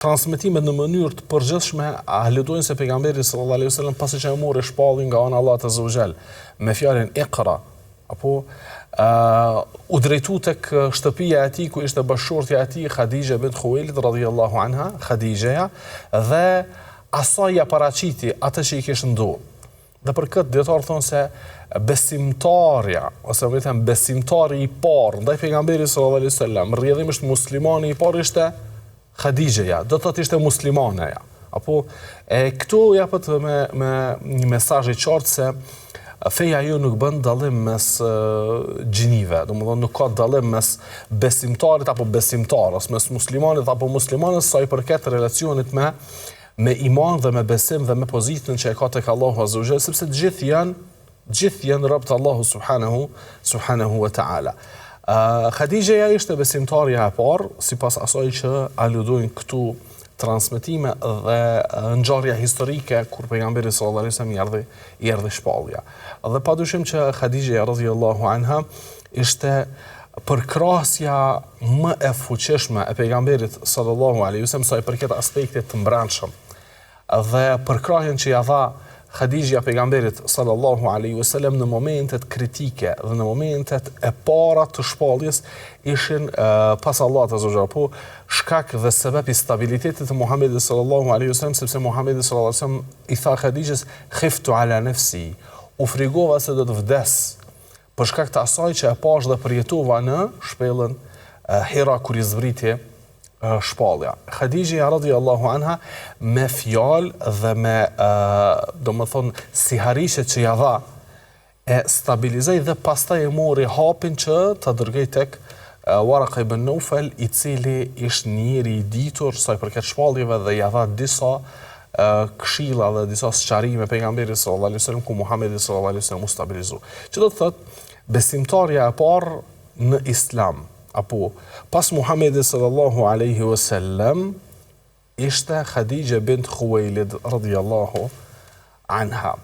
transmetimet në mënyrë të përgjithshme aludojnë se pejgamberi sallallahu alaihi wasallam pasi që e mori shpallin nga ana e Allahut azza wa jall me fjalën Iqra, apo u drejtu tek shtëpia e tij ku ishte bashkëshortja e tij Khadija bint Khuwailid radhiyallahu anha, Khadijaja, dhe asaj ja paraqiti atë që i kishte ndodhur. Dhe për këtë dietar thonë se besimtarja, ose më them besimtari i parë ndaj pejgamberit sallallahu alaihi wasallam, rrjedhimisht muslimani i parë ishte Khadijaja, do të thotë ishte muslimaneja. Apo këtu japet me një mesazh i qartë se feja ju nuk bën dallim mes gjinive, domethënë nuk ka dallim mes besimtarit apo besimtarës, mes muslimanit apo muslimanës sa i përket relacionit me iman dhe me besim dhe me pozitën që e ka tek Allahu azza wa jalla, sepse të gjithë janë rob të Allahut subhanahu wa taala. Khadijaja ishte besimtarja e parë, sipas asaj që aludojnë këtu transmetime dhe ngjarja historike kur pejgamberi sallallahu alaihi wasallam i erdhi shpallja. Dhe padyshim që Khadijaja radhiyallahu anha ishte përkrahasja më e fuqishme e pejgamberit sallallahu alaihi wasallam sa i përket aspektit të mbrëmshëm. Dhe përkrahjen që ja dha Khadija pejgamberit sallallahu alaihi wasallam në momentet kritike dhe në momentet e para të shpalljes ishin pas Allahut azza wa jalla, po shkak dhe sebeb i stabilitetit të Muhamedit sallallahu alaihi wasallam, sepse Muhamedi sallallahu alaihi wasallam i tha Khadijës khiftu ala nafsi, u frigova se do të vdes për shkak të asaj që e pash dhe përjetova në shpellën Hira kur i zbriti shpallja. Khadija radhiyallahu anha me fjalë dhe me domethënë si harishet që ja dha e stabilizoi dhe pastaj e mori hapin që ta dërgoi tek Waraka ibn Nawfal, i cili ishte njëri i ditur sa i përket shpalljeve dhe ja dha disa këshilla dhe disa sqarime pejgamberit sallallahu alaihi wasallam ku Muhamedi sallallahu alaihi wasallam u stabilizoi. Që do të thotë besimtarja e parë në Islam apo pas Muhamedit sallallahu alaihi wasallam ishte Khadija bint Khuwailid radhiyallahu anha.